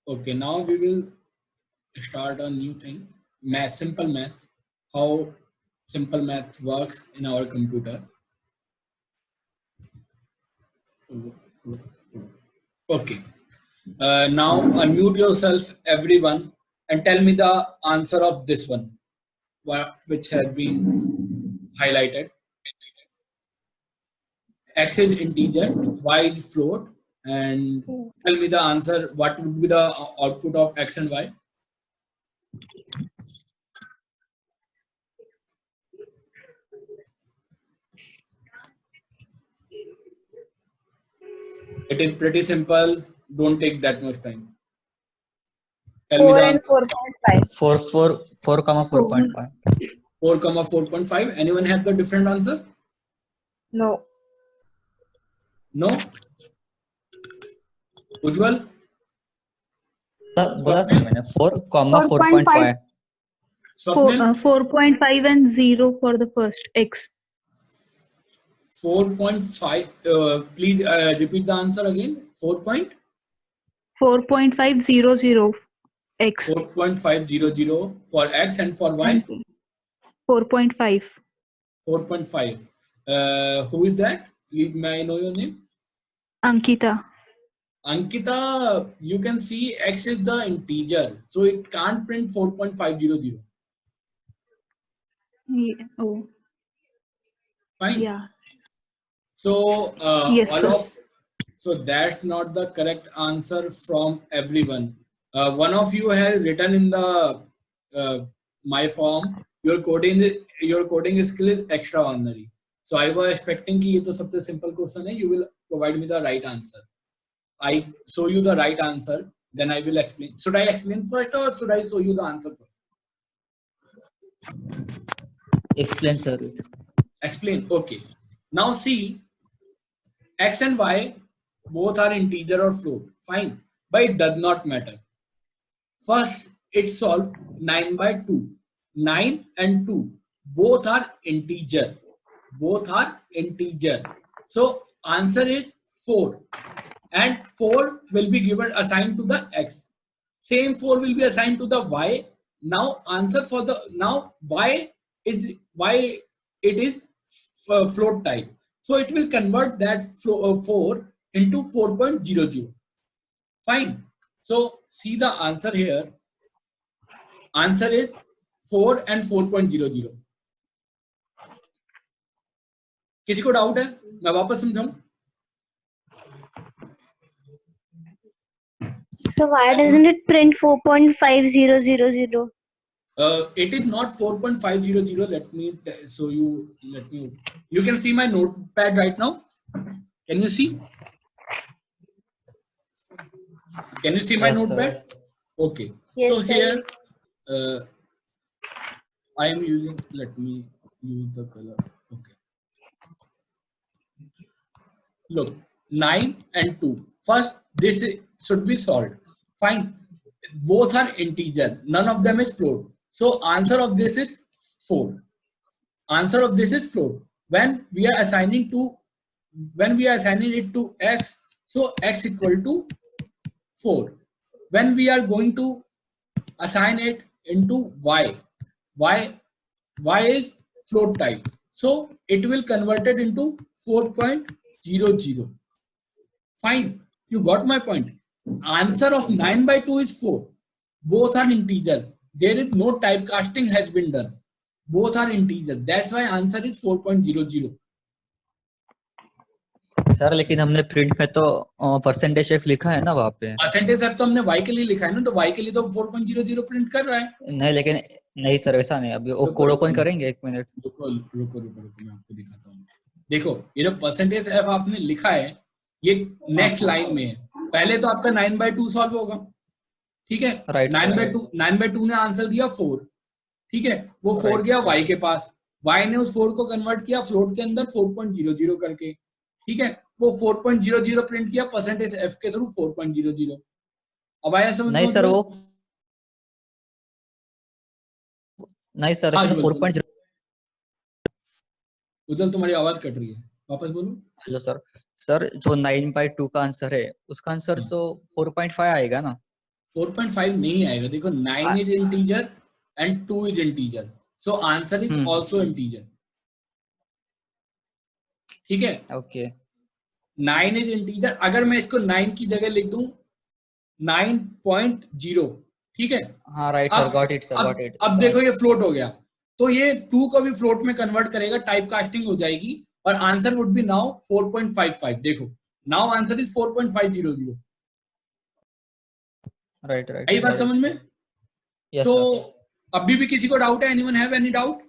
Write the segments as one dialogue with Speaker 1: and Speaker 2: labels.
Speaker 1: Okay, now we will start a new thing. Math, simple math. How simple math works in our computer. Okay. Now unmute yourself, everyone, and tell me the answer of this one, which has been highlighted. X is integer, Y is float, and tell me the answer. What would be the output of X and Y? It is pretty simple. Don't take that much time. Tell me
Speaker 2: 4
Speaker 1: the
Speaker 2: and
Speaker 1: answer.
Speaker 2: 4.5.
Speaker 3: 4 comma 4.5.
Speaker 1: 4 comma 4.5. Anyone have the different answer?
Speaker 2: No.
Speaker 1: No? Ujjwal?
Speaker 3: बोला sir मैंने 4 comma 4.5.
Speaker 1: Swapnil?
Speaker 4: 4.5 and 0 for the first X.
Speaker 1: 4.5. Please repeat the answer again. 4.500
Speaker 4: X.
Speaker 1: 4.500 for X and for Y?
Speaker 4: 4.5.
Speaker 1: 4.5. Who is that? May I know your name?
Speaker 4: Ankita.
Speaker 1: Ankita, you can see X is the integer, so it can't print 4.500.
Speaker 4: Yeah. Oh,
Speaker 1: Fine.
Speaker 4: yeah.
Speaker 1: So
Speaker 4: Yes, sir.
Speaker 1: so that's not the correct answer from everyone. One of you has written in the my form, your coding skill is extraordinary. So I was expecting कि ये तो सबसे simple question है. You will provide me the right answer. I show you the right answer, then I will explain. Should I explain first or should I show you the answer first?
Speaker 3: Explain sir.
Speaker 1: Explain. Okay. Now see, X and Y both are integer or float. Fine. But it does not matter. First, it solved 9 by 2. 9 and 2 both are integer. Both are integer. So answer is 4. And 4 will be given assigned to the X. Same 4 will be assigned to the Y. Now answer for the Y it is float type. So it will convert that 4 into 4.00. Fine. So see the answer here. Answer is 4 and 4.00. किसी को doubt है? मैं वापस समझाऊं?
Speaker 5: So why doesn't it print 4.5000?
Speaker 1: It is not 4.500. Let me show you. You can see my notepad right now. Can you see? Can you see my notepad? Okay.
Speaker 5: Yes,
Speaker 1: so
Speaker 5: sir.
Speaker 1: here I am using. Let me use the color. Okay. Look, 9 and 2. First, this should be solved. Fine. Both are integer. None of them is float. So answer of this is 4. Answer of this is float. When we are assigning it to X, so X equal to 4. When we are going to assign it into Y is float type. So it will convert it into 4.00. Fine. You got my point. Answer of 9 by 2 is 4. Both are integer. There is no typecasting has been done. Both are integer. That's why answer is 4.00.
Speaker 3: Sir लेकिन हमने print में तो percentage F लिखा है ना वहाँ पे.
Speaker 1: Percentage F तो हमने y के लिए लिखा है ना, तो y के लिए तो 4.00 प्रिंट कर रहा है.
Speaker 3: नहीं लेकिन नहीं सर ऐसा नहीं. अभी वो कोड ओपन करेंगे 1 मिनट.
Speaker 1: रुको मैं आपको दिखाता हूँ. देखो ये जो परसेंटेज एफ आपने लिखा है ये नेक्स्ट लाइन में है. पहले तो आपका 9 by 2 सॉल्व होगा. ठीक है. 9 by 2 ने आंसर दिया 4. ठीक है. वो 4 गया y के पास. y ने उस 4 को कन्वर्ट किया फ्लोट के अंदर 4.00 करके. ठीक है. वो 4.00 प्रिंट किया परसेंटेज एफ के थ्रू 4.00. अब आया समझ?
Speaker 3: नहीं सर वो नहीं सर 4.0.
Speaker 1: उज्जवल तुम्हारी आवाज कट रही है, वापस बोलो.
Speaker 3: Hello sir. सर जो 9 by 2 का आंसर है उसका आंसर तो 4.5 आएगा ना.
Speaker 1: 4.5 नहीं आएगा. देखो 9 is integer and 2 is integer. So answer is also integer. ठीक है.
Speaker 3: Okay.
Speaker 1: 9 is integer. अगर मैं इसको 9 की जगह लिख दूं 9.0, ठीक है.
Speaker 3: हाँ right sir, got it sir, got it.
Speaker 1: अब देखो ये फ्लोट हो गया, तो ये 2 को भी फ्लोट में कन्वर्ट करेगा, टाइप कास्टिंग हो जाएगी और आंसर वुड बी नाउ 4.55. देखो नाउ आंसर इज 4.500.
Speaker 3: Right.
Speaker 1: आई बात समझ में?
Speaker 3: Yes
Speaker 1: सो
Speaker 3: sir.
Speaker 1: अभी भी किसी को डाउट है? Anyone have any doubt?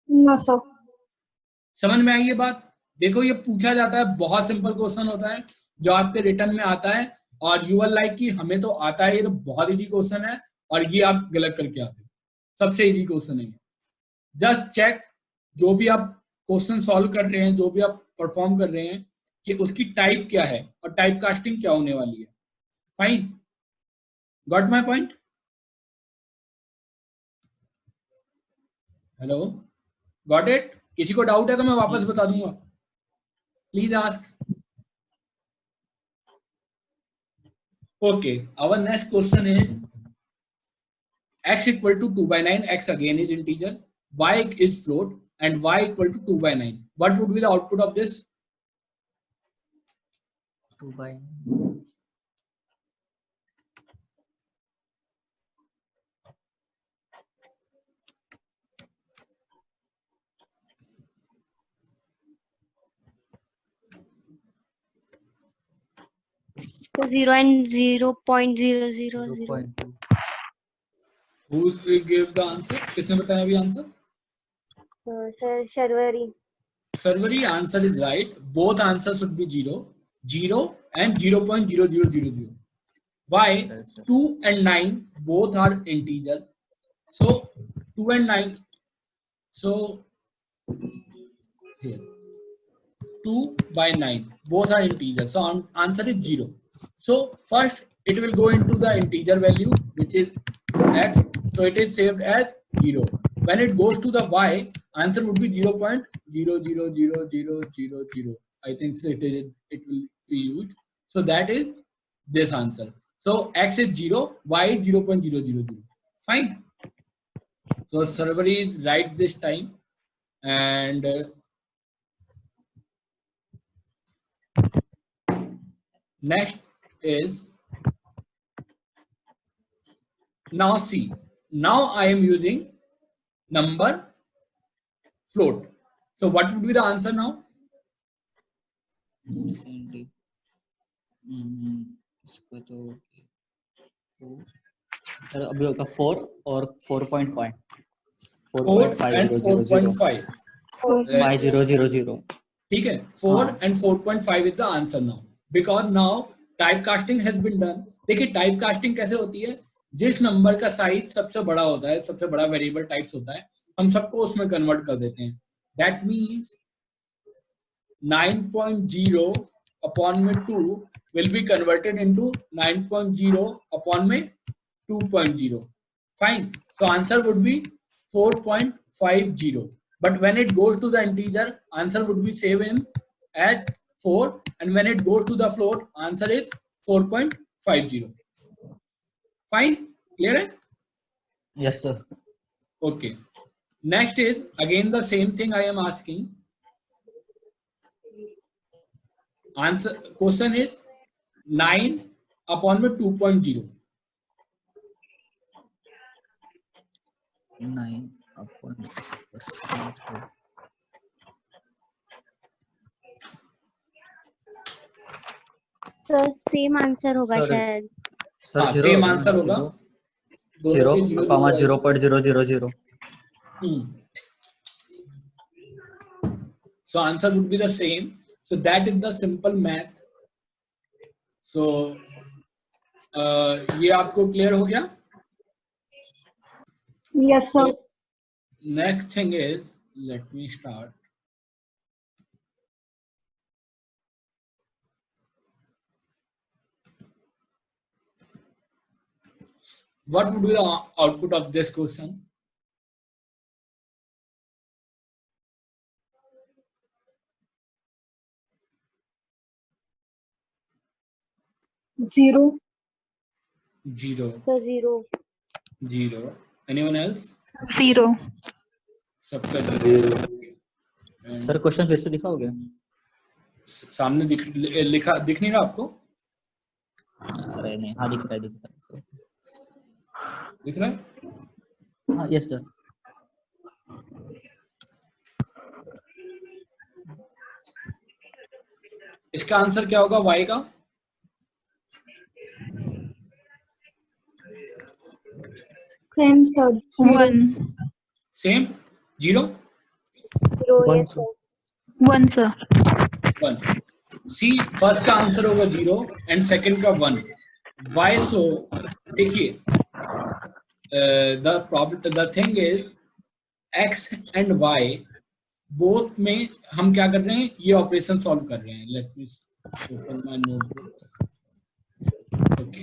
Speaker 5: No, sir.
Speaker 1: समझ में आई ये बात? देखो ये पूछा जाता है, बहुत सिंपल क्वेश्चन होता है जो आपके रिटर्न में आता है और यू आर लाइक कि हमें तो आता है, ये तो बहुत इजी क्वेश्चन है और ये आप गलत करके आते हो. सबसे इजी क्वेश्चन है. जस्ट चेक जो भी आप क्वेश्चन सॉल्व कर रहे हैं, जो भी आप परफॉर्म कर रहे हैं, कि उसकी टाइप क्या है और टाइप कास्टिंग क्या होने वाली है. Fine. Got my point? Hello, got it? किसी को डाउट है तो मैं वापस बता दूंगा. Please ask. Okay, our next question is x equal to 2 by 9, x again is integer, y is float and y equal to 2 by 9. What would be the output of this?
Speaker 3: 2 by
Speaker 5: So 0 and 0.0000.
Speaker 3: 0.2.
Speaker 1: Who gave the answer? किसने बताया अभी answer?
Speaker 5: Sir, Sharwari.
Speaker 1: Sarvari, answer is right. Both answers should be 0, 0 and 0.0000. Why? 2 and 9 both are integer. So 2 and 9. So here 2 by 9 both are integer. So answer is 0. So first it will go into the integer value which is x. So it is saved as 0. When it goes to the y, answer would be 0.000000. I think so it will be used. So that is this answer. So x is 0, y is 0.000. Fine. So server is right this time. And next is, now see, now I am using number float. So what would be the answer now?
Speaker 3: इसको तो sir अभी होगा 4 और 4.5.
Speaker 1: 4 and 4.5.
Speaker 3: 5000.
Speaker 1: ठीक है, 4 and 4.5 is the answer now, because now type casting has been done. देखिए type casting कैसे होती है, जिस नंबर का साइज सबसे बड़ा होता है, सबसे बड़ा वेरिएबल टाइप्स होता है, हम सबको उसमें कन्वर्ट कर देते हैं. दैट मीन्स 9.0 अपॉन में 2 will be converted into 9.0 upon में 2.0. Fine. So answer would be 4.50. But when it goes to the integer, answer would be same as 4. And when it goes to the float, answer is 4.50. Fine. Clear hai?
Speaker 3: Yes sir.
Speaker 1: Okay. Next is again the same thing I am asking. Answer question is 9 upon में 2.0.
Speaker 3: 9 upon %.
Speaker 5: Sir same answer होगा
Speaker 3: Sir,
Speaker 5: शायद.
Speaker 3: Sir
Speaker 1: हाँ,
Speaker 3: 0
Speaker 1: same answer होगा.
Speaker 3: 0, 0.000.
Speaker 1: So answer would be the same. So that is the simple math. So ये आपको clear हो गया?
Speaker 5: Yes sir.
Speaker 1: So, next thing is, let me start. What would be the output of this question?
Speaker 5: Zero.
Speaker 1: 0,
Speaker 5: So 0.
Speaker 1: 0. Anyone else?
Speaker 4: 0.
Speaker 1: सबका 0. And
Speaker 3: sir question फिर से दिखाओगे?
Speaker 1: सामने लिखा दिख नहीं रहा आपको?
Speaker 3: अरे नहीं, हाँ दिख रहा है, दिख रहा है।
Speaker 1: दिख रहा है?
Speaker 3: हाँ यस सर।
Speaker 1: इसका आंसर क्या होगा y का?
Speaker 5: Same, sir.
Speaker 4: 1.
Speaker 1: Same 0,
Speaker 5: 0. Yes, sir.
Speaker 4: 1, sir.
Speaker 1: 1. सी फर्स्ट का आंसर होगा 0 एंड सेकंड का 1. वाई सो देखिए the thing is x and y both में हम क्या कर रहे हैं, ये ऑपरेशन सॉल्व कर रहे हैं. Let me open my notebook. Okay,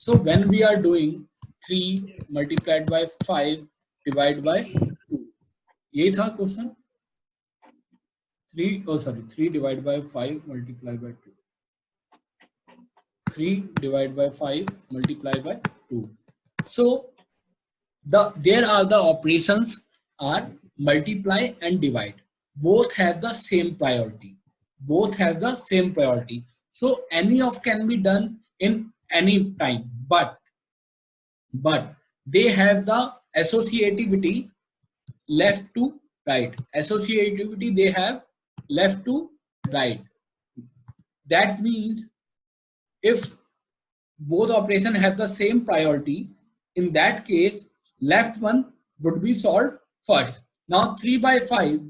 Speaker 1: so when we are doing 3 multiplied by 5 divide by 2, यही था question. 3 divided by 5 multiplied by 2. 3 divided by 5 multiplied by 2. So there are the operations are multiply and divide. Both have the same priority. Both have the same priority. So any of can be done in any time, but they have the associativity left to right. Associativity they have left to right. That means if both operations have the same priority, in that case left one would be solved first. Now 3 by 5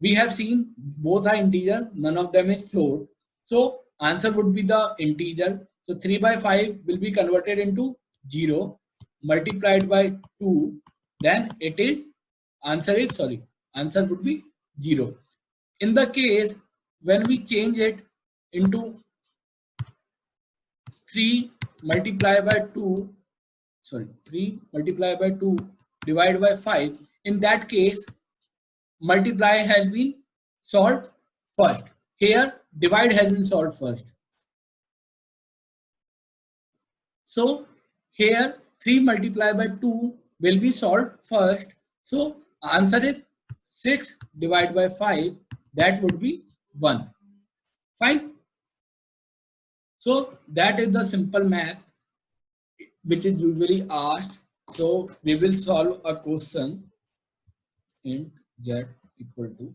Speaker 1: we have seen both are integer, none of them is float, so answer would be the integer. So 3 by 5 will be converted into 0 multiplied by 2, then it is answer would be 0. In the case when we change it into 3 multiplied by 2 divided by 5, in that case multiply has been solved first. Here divide has been solved first. So here 3 multiplied by 2 will be solved first. So answer is 6 divided by 5, that would be 1. Fine. So that is the simple math which is usually asked. So we will solve a question int z equal to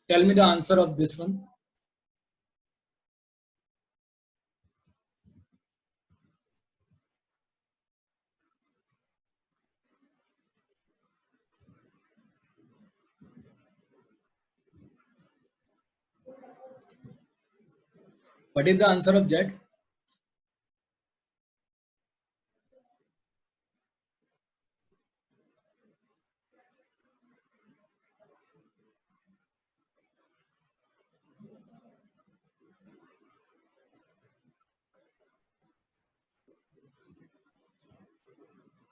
Speaker 1: tell me the answer of this one. What is the answer of z?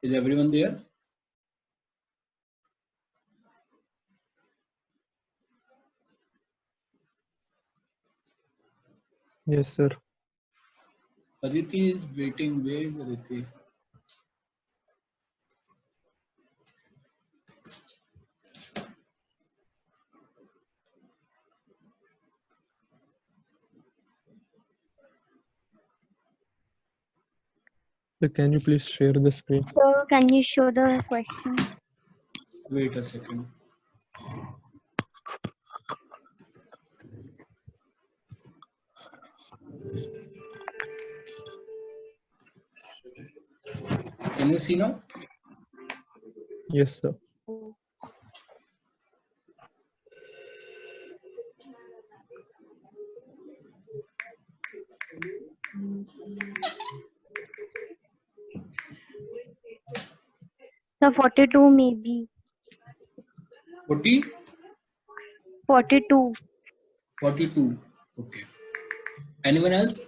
Speaker 1: Is everyone there?
Speaker 2: Yes, sir.
Speaker 1: Aditi is waiting. Where is Aditi?
Speaker 2: So can you please share the screen?
Speaker 5: So can you show the question?
Speaker 1: Wait a second. Can you see now?
Speaker 2: Yes, sir.
Speaker 5: Sir, 42 maybe.
Speaker 1: 40,
Speaker 5: 42.
Speaker 1: 42. Okay. Anyone else?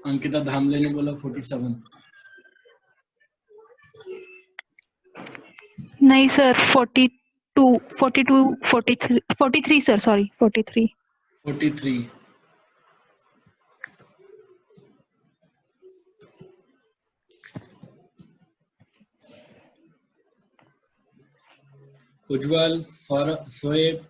Speaker 1: Ankita धामले ने बोला 47.
Speaker 4: नहीं sir 42 43 sir sorry 43
Speaker 1: 43. Ujjwal, Shoaib,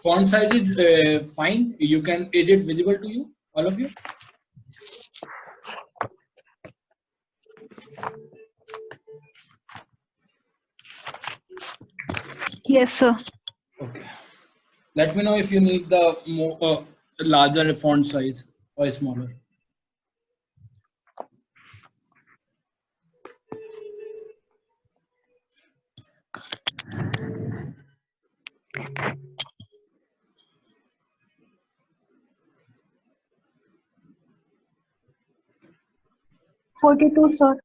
Speaker 1: font size is fine. You can, is it visible to you, all of you?
Speaker 4: yes sir.
Speaker 1: Okay. Let me know if you need the more larger font size or smaller.
Speaker 6: Sir.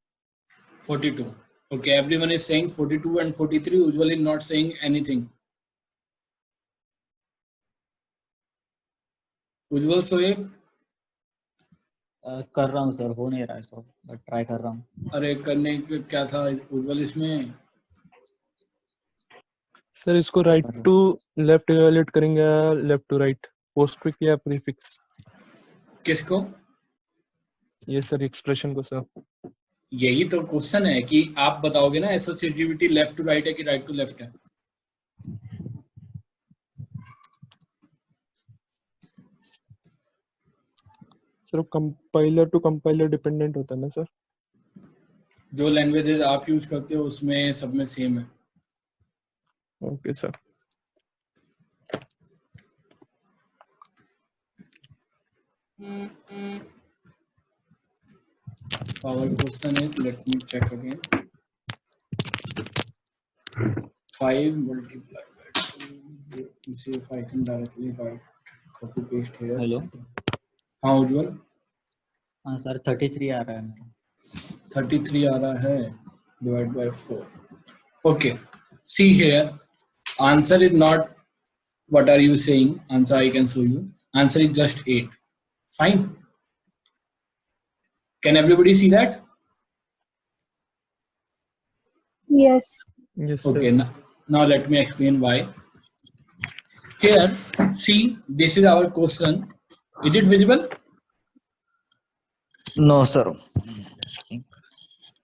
Speaker 1: 42. Okay, everyone is saying 42 and 43. Usually not saying anything. Ujjwal, Soeb,
Speaker 3: कर रहा हूँ sir, हो नहीं रहा है sir, but try कर रहा हूँ.
Speaker 1: अरे करने के क्या था उज्जवल इसमें?
Speaker 2: सर इसको राइट टू लेफ्ट इवैल्यूएट करेंगे या लेफ्ट टू राइट, पोस्टफिक्स या प्रीफिक्स?
Speaker 1: किसको?
Speaker 2: ये सर एक्सप्रेशन को सर.
Speaker 1: यही तो क्वेश्चन है कि आप बताओगे ना एसोसिएटिविटी लेफ्ट टू राइट है कि राइट टू लेफ्ट है.
Speaker 2: Sir compiler to compiler dependent होता है ना सर?
Speaker 1: जो लैंग्वेजेस आप यूज करते हो उसमें सब में सेम है.
Speaker 2: Okay sir.
Speaker 1: Our question is, let me check again. 5 multiplied by 2. Let me see if I can directly write, copy paste here.
Speaker 3: Hello.
Speaker 1: हाँ उज्जवल,
Speaker 3: हाँ सर 33 आ रहा है मेरा.
Speaker 1: 33 आ रहा है, divide by 4. Okay, see here, answer is not what are you saying. Answer I can show you. Answer is just 8. Fine. Can everybody see that?
Speaker 6: Yes.
Speaker 2: Yes sir.
Speaker 1: Okay, now let me explain why. Here, see, this is our question. Is it visible?
Speaker 3: No sir,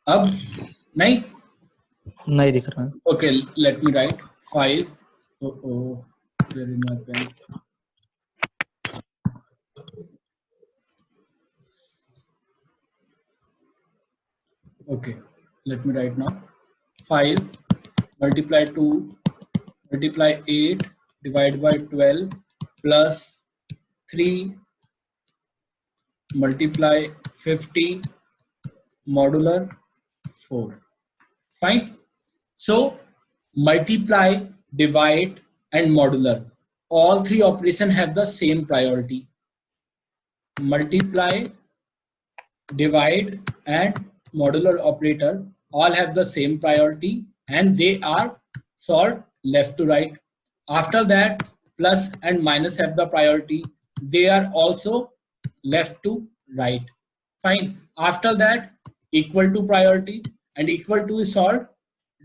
Speaker 1: अब नहीं.
Speaker 3: नहीं दिख रहा है.
Speaker 1: Okay, let me write 5. Oh, where is my pen? Okay, let me write now. 5 multiply 2 multiply 8 divide by 12 plus 3 multiply 50 modular 4. Fine. So multiply, divide and modular, all three operations have the same priority. Multiply, divide and modular operator all have the same priority and they are solved left to right. After that, plus and minus have the priority. They are also left to right. Fine. After that, equal to priority and equal to is solved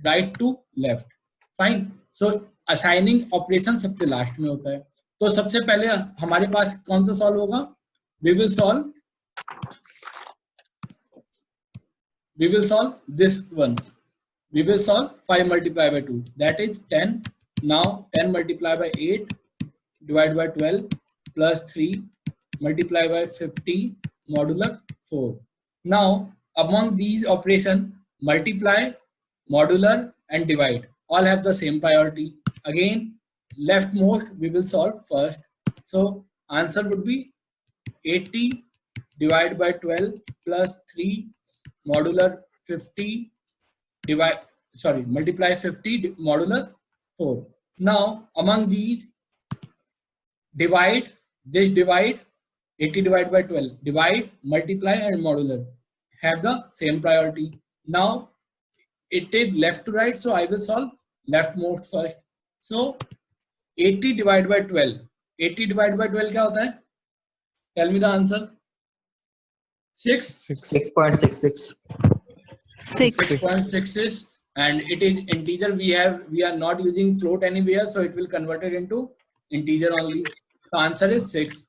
Speaker 1: right to left. Fine. So assigning operation सबसे last में होता है. तो सबसे पहले हमारे पास कौन सा सॉल्व होगा? we will solve this one. We will solve 5 multiplied by 2, that is 10. Now 10 multiplied by 8 divided by 12 plus 3 multiplied by 50 modular 4. Now among these operations, multiply, modular and divide all have the same priority. Again, leftmost we will solve first. So answer would be 80 divided by 12 plus 3 modular 50 multiply 50 modular 4. Now among these, divide 80 divided by 12, divide, multiply and modular have the same priority. Now it is left to right, so I will solve leftmost first. So 80 divided by 12, 80 divided by 12 क्या होता है? Tell me the answer. 6.
Speaker 3: 6.66.
Speaker 1: 6.66, and it is integer. We are not using float anywhere, so it will convert it into integer only. The answer is 6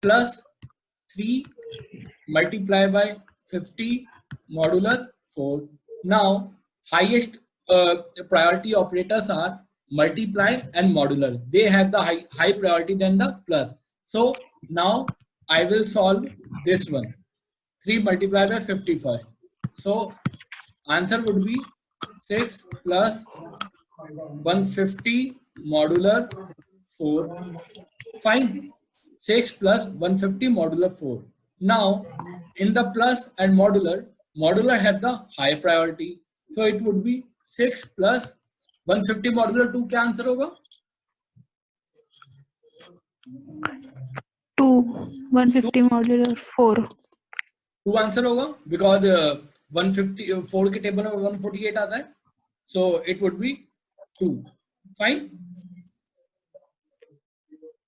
Speaker 1: plus 3 multiply by 50 modular 4. Now highest priority operators are multiply and modular. They have the high priority than the plus. So now I will solve this one. 3 multiplied by 50 first. So answer would be 6 plus 150 modular 4. Fine. 6 plus 150 modular 4. Now in the plus and modular have the high priority. So it would be 6 plus 150 modular 2. क्या answer होगा?
Speaker 4: 2 150 modular 4.
Speaker 1: 2 answer होगा because 150 4 के table में 148 आता है, so it would be 2. Fine.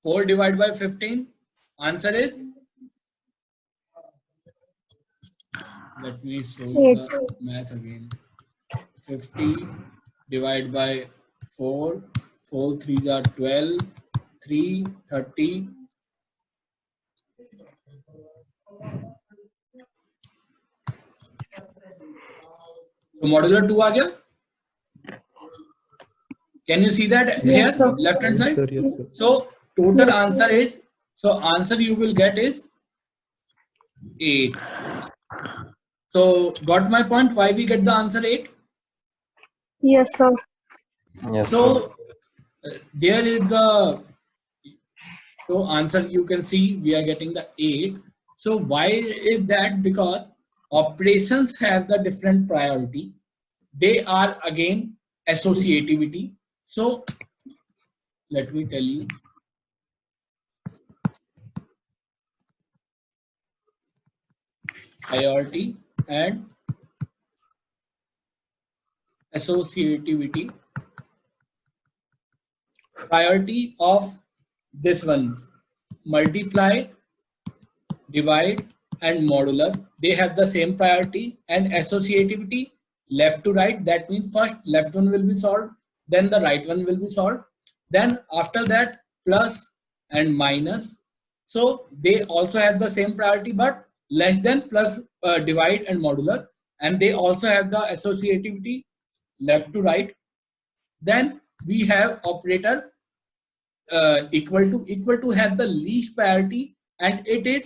Speaker 1: 4 divided by 15, answer is, let me show you the math again. 50 divided by 4, 4 3s are 12, 3 30. So modular 2 आ गया. Can you see that here,
Speaker 6: Yes, sir.
Speaker 1: left hand side?
Speaker 2: Sir, yes, sir.
Speaker 1: So total
Speaker 6: Yes, sir.
Speaker 1: answer is, so answer you will get is 8. So got my point? Why we get the answer 8?
Speaker 6: Yes, sir.
Speaker 7: Yes, sir.
Speaker 1: So there is the, so answer you can see we are getting the 8. So why is that? Because operations have the different priority. They are again associativity. So let me tell you. Priority and associativity. Priority of this one, multiply, divide and modular, they have the same priority. And associativity, left to right, that means first left one will be solved, then the right one will be solved, then after that plus and minus. So they also have the same priority but less than plus, divide and modular, and they also have the associativity left to right. Then we have operator equal to have the least priority, and it is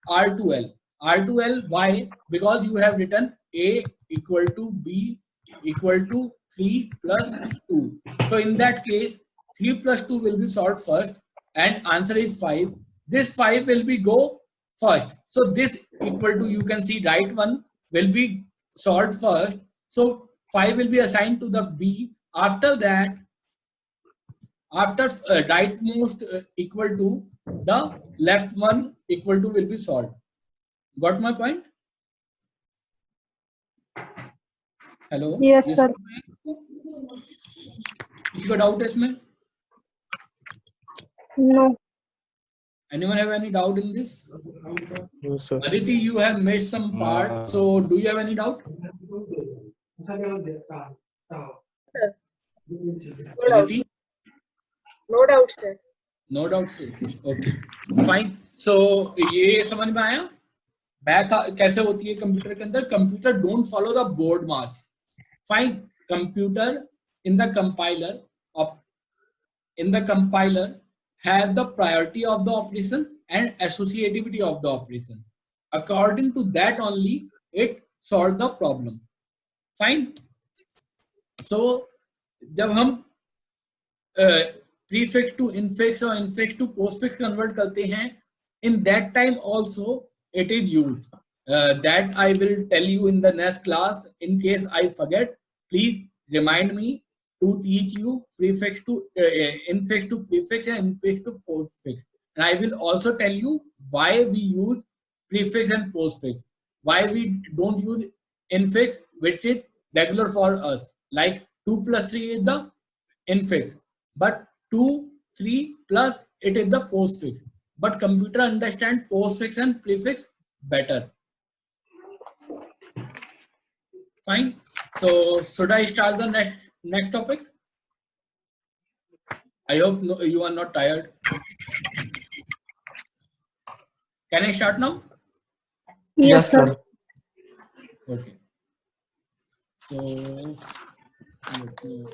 Speaker 1: R2L. R2L, why? Because you have written A equal to B equal to 3 plus 2. So in that case, 3 plus 2 will be solved first, and answer is 5. This 5 will be go first. So this equal to, you can see right one will be solved first. So 5 will be assigned to the B. After that, after rightmost equal to, the left one equal to will be solved. Got my point? Hello?
Speaker 6: Yes, sir.
Speaker 1: किसी का doubt है इसमें?
Speaker 6: No.
Speaker 1: Anyone have any doubt in this?
Speaker 2: No, sir.
Speaker 1: Aditi, you have missed some part, so do you have any doubt?
Speaker 8: No doubt.
Speaker 1: Aditi?
Speaker 8: No doubt, sir.
Speaker 1: No doubt, sir. Okay, fine. सो ये समझ में आया? Math कैसे होती है computer के अंदर? Computer don't follow the board mass. Fine. Computer in the compiler have the priority of the operation and associativity of the operation. According to that only it solve the problem. Fine. So जब हम prefix to infix और infix to postfix convert करते हैं, in that time also it is used. That I will tell you in the next class. In case I forget, please remind me to teach you prefix to infix to prefix and infix to postfix. And I will also tell you why we use prefix and postfix. Why we don't use infix, which is regular for us. Like 2 plus 3 is the infix, but 2, 3 plus it is the postfix. But computer understand postfix and prefix better. Fine. So should I start the next topic? I hope you are not tired. Can I start now?
Speaker 6: Yes, sir.
Speaker 1: Okay. So let me